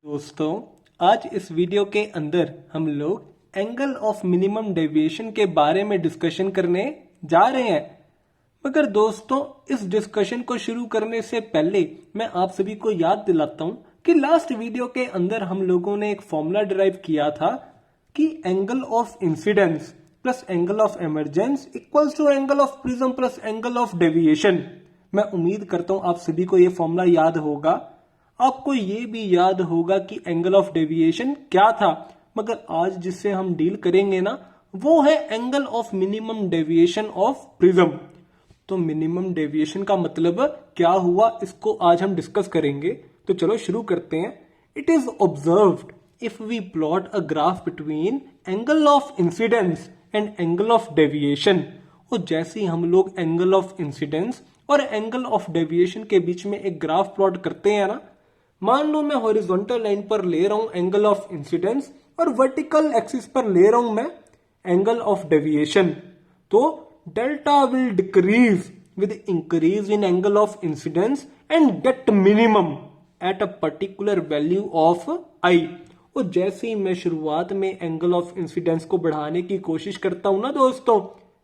दोस्तों, आज इस वीडियो के अंदर हम लोग एंगल ऑफ मिनिमम डेविएशन के बारे में डिस्कशन करने जा रहे हैं। मगर दोस्तों, इस डिस्कशन को शुरू करने से पहले मैं आप सभी को याद दिलाता हूं कि लास्ट वीडियो के अंदर हम लोगों ने एक फॉर्मूला डिराइव किया था कि angle of incidence plus angle of emergence equals to angle of prism plus angle of deviation. मैं उम्मीद करता हूं आप सभी को यह फॉर्मूला याद होगा। आपको ये भी याद होगा कि एंगल ऑफ डेविएशन क्या था। मगर आज जिससे हम डील करेंगे ना, वो है angle of minimum deviation of prism. तो मिनिमम डेविएशन का मतलब क्या हुआ, इसको आज हम डिस्कस करेंगे। तो चलो शुरू करते हैं। It is observed if we plot a graph between angle of incidence and angle of deviation. और जैसे ही हम लोग एंगल ऑफ इंसिडेंस और एंगल ऑफ डेविएशन के बीच में एक ग्राफ प्लॉट करते हैं ना, मान लो मैं हॉरिजॉन्टल लाइन पर ले रहा हूं एंगल ऑफ इंसिडेंस और वर्टिकल एक्सिस पर ले रहा हूं मैं एंगल ऑफ डेविएशन, तो delta will decrease with increase in angle of incidence and get minimum at a particular value of i. और जैसे ही मैं शुरुआत में एंगल ऑफ इंसिडेंस को बढ़ाने की कोशिश करता हूं ना दोस्तों,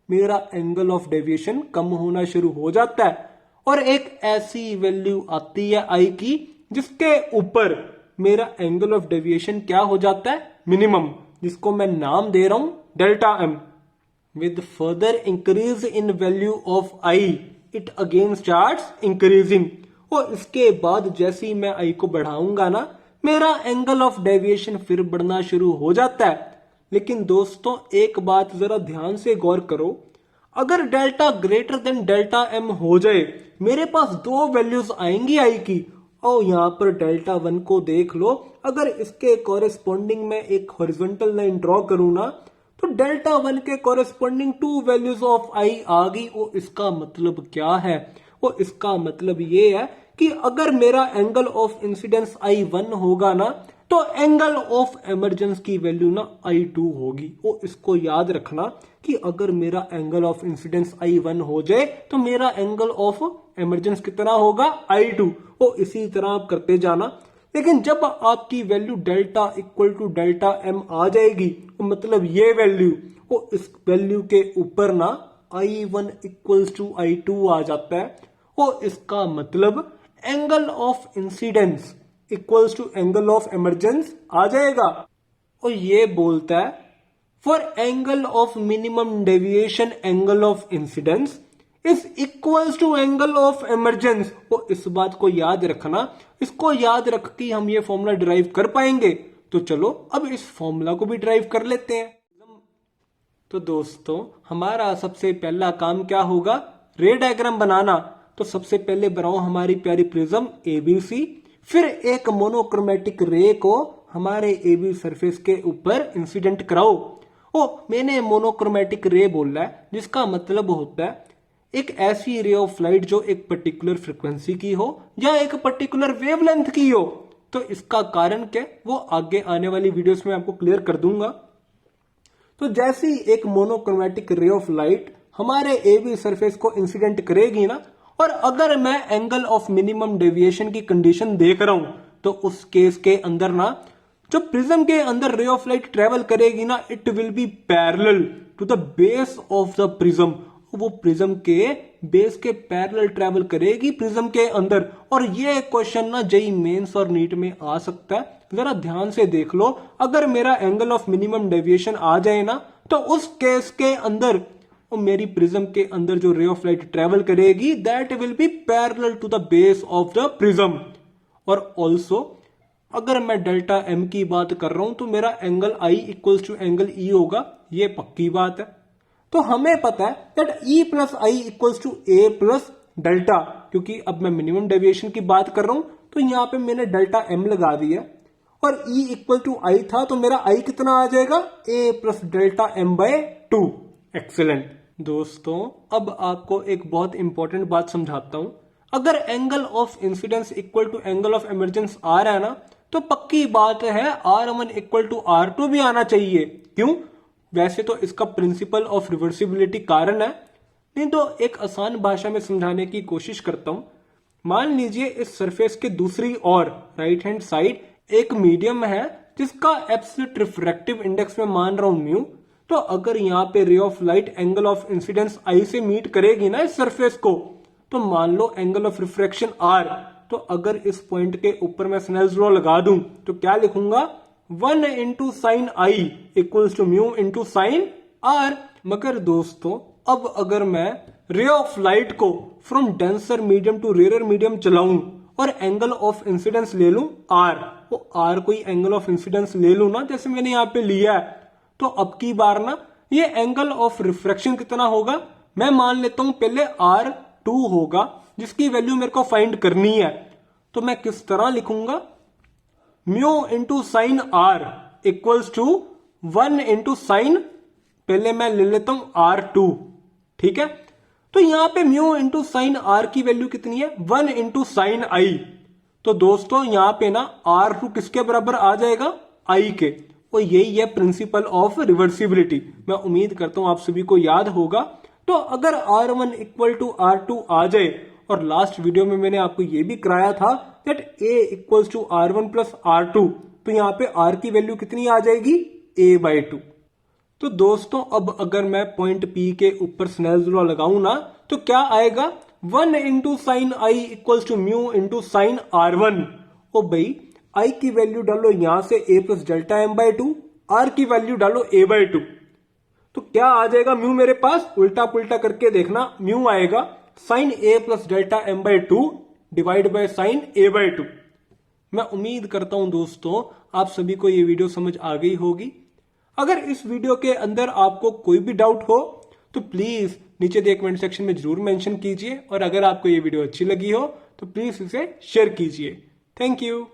मेरा एंगल ऑफ डेविएशन कम होना शुरू हो जाता है और एक ऐसी वैल्यू आती है आई की जिसके ऊपर मेरा एंगल ऑफ डेविएशन क्या हो जाता है, मिनिमम, जिसको मैं नाम दे रहा हूं delta M. With further increase in value of I it again starts increasing. और इसके बाद जैसे ही मैं आई को बढ़ाऊंगा ना, मेरा एंगल ऑफ डेविएशन फिर बढ़ना शुरू हो जाता है। लेकिन दोस्तों, एक बात जरा ध्यान से गौर करो, अगर delta greater than delta M हो जाए, मेरे पास दो वैल्यूज आएंगी आई की। और यहां पर डेल्टा वन को देख लो, अगर इसके कॉरेस्पॉन्डिंग में एक हॉरिजॉन्टल लाइन ड्रॉ करूं ना, तो डेल्टा वन के कॉरेस्पॉन्डिंग टू वैल्यूज ऑफ आई आ गई। और इसका मतलब क्या है? वो इसका मतलब ये है कि अगर मेरा angle of incidence I one होगा ना, तो एंगल ऑफ इमरजेंस की वैल्यू ना आई टू होगी। और इसको याद रखना कि अगर मेरा angle of incidence I one हो जाए तो मेरा एंगल ऑफ इमरजेंस कितना होगा, आई टू। और इसी तरह आप करते जाना। लेकिन जब आपकी value delta equal to delta m आ जाएगी, तो मतलब ये वैल्यू, और इस वैल्यू के ऊपर ना i one equals to i two आ जाता है। और इसका मतलब angle of incidence equals to angle of emergence आ जाएगा। और ये बोलता है for angle of minimum deviation angle of incidence is equals to angle of emergence. और इस बात को याद रखना, इसको याद रख के हम ये फॉर्मूला डिराइव कर पाएंगे। तो चलो अब इस फॉर्मूला को भी डिराइव कर लेते हैं। तो दोस्तों, हमारा सबसे पहला काम क्या होगा, रे डायग्राम बनाना। तो सबसे पहले बनाओ हमारी प्यारी प्रिज्म एबीसी, फिर एक मोनोक्रोमेटिक रे को हमारे एबी सरफेस के ऊपर इंसिडेंट कराओ। ओ, मैंने मोनोक्रोमेटिक रे बोला है, जिसका मतलब होता है एक ऐसी रे ऑफ लाइट जो एक पर्टिकुलर फ्रिक्वेंसी की हो या एक पर्टिकुलर वेवलेंथ की हो। तो इसका कारण क्या, वो आगे आने वाली वीडियोस में आपको क्लियर कर दूंगा। तो जैसे ही एक मोनोक्रोमेटिक रे ऑफ लाइट हमारे एबी सरफेस को इंसिडेंट करेगी ना, और अगर मैं एंगल ऑफ मिनिमम डेविएशन की कंडीशन देख रहा हूं, तो उस केस के अंदर ना, जो प्रिज्म के अंदर रे ऑफ लाइट ट्रेवल करेगी ना, it will be parallel to the base of the prism. वो प्रिज्म के बेस के पैरेलल ट्रेवल करेगी प्रिज्म के अंदर। और ये क्वेश्चन ना जेई मेंस और नीट में आ सकता है, जरा ध्यान से देख लो। अगर मेरा एंगल ऑफ मिनिमम डेविएशन आ जाए ना, तो उस केस के अंदर और मेरी प्रिज्म के अंदर जो रे ऑफ लाइट ट्रेवल करेगी, that will be parallel to the base of the prism. और ऑल्सो अगर मैं डेल्टा एम की बात कर रहा हूं, तो मेरा angle i equals to angle e होगा, ये पक्की बात है। तो हमें पता है that e plus i equals to A plus delta, क्योंकि अब मैं मिनिमम डेविएशन की बात कर रहा हूं, तो यहां पे मैंने डेल्टा एम लगा दिया। और ई इक्वल टू आई था, तो मेरा आई कितना आ जाएगा, A plus delta m by two. Excellent दोस्तों, अब आपको एक बहुत इंपॉर्टेंट बात समझाता हूं। अगर angle of incidence equal to angle of emergence आ रहा है ना, तो पक्की बात है R1 इक्वल टू R2 भी आना चाहिए। क्यों? वैसे तो इसका प्रिंसिपल ऑफ रिवर्सिबिलिटी कारण है, नहीं तो एक आसान भाषा में समझाने की कोशिश करता हूं। मान लीजिए इस सरफेस के दूसरी ओर राइट हैंड साइड एक मीडियम है जिसका एब्सोल्यूट रिफ्रैक्टिव इंडेक्स में मान रहा हूं म्यू, तो अगर यहाँ पे ray of light angle of incidence i से मीट करेगी ना इस सरफेस को, तो मान लो एंगल ऑफ रिफ्रैक्शन आर। तो अगर इस पॉइंट के ऊपर मैं स्नेल्स लॉ लगा दूं तो क्या लिखूंगा, 1 into sine i equals to mu into sine r. मगर दोस्तों अब अगर मैं रे ऑफ लाइट को from denser medium to rare medium चलाऊं और एंगल ऑफ इंसिडेंस ले लूं आर, वो आर कोई एंगल ऑफ इंसिडेंस ले लूं ना जैसे मैंने यहां पे लिया है, तो अब की बार ना ये एंगल ऑफ रिफ्रैक्शन कितना होगा, मैं मान लेता हूं पहले R2 होगा जिसकी वैल्यू मेरे को फाइंड करनी है। तो मैं किस तरह लिखूंगा, mu into sine r equals to 1 into sine, पहले मैं ले लेता हूं R2, ठीक है। तो यहां पे म्यू इंटू साइन आर की वैल्यू कितनी है, 1 इंटू साइन आई। तो दोस्तों यहां पे ना R2 किसके बराबर आ जाएगा, आई के। और यही है प्रिंसिपल ऑफ रिवर्सिबिलिटी, मैं उम्मीद करता हूं आप सभी को याद होगा। तो अगर R1 इक्वल टू R2 आ जाए, और लास्ट वीडियो में मैंने आपको यह भी कराया था that A equals to R1 plus R2, तो यहां पे R की वैल्यू कितनी आ जाएगी, A/2। तो दोस्तों अब अगर मैं पॉइंट P के ऊपर स्नेल्स लॉ लगाऊं ना, तो क्या आएगा, 1 into sine i equals to mu into sine R1। ओ भाई आई की वैल्यू डालो यहां से A plus delta M/2, R की वैल्यू डालो A/2, तो क्या आ जाएगा म्यू मेरे पास, उल्टा पुल्टा करके देखना, म्यू आएगा sine A plus delta M/2 divide by sine A/2। मैं उम्मीद करता हूं दोस्तों आप सभी को ये वीडियो समझ आ गई होगी। अगर इस वीडियो के अंदर आपको कोई भी डाउट हो तो प्लीज नीचे दिए कमेंट सेक्शन में जरूर मेंशन कीजिए, और अगर आपको ये वीडियो अच्छी लगी हो तो प्लीज इसे शेयर कीजिए। Thank you.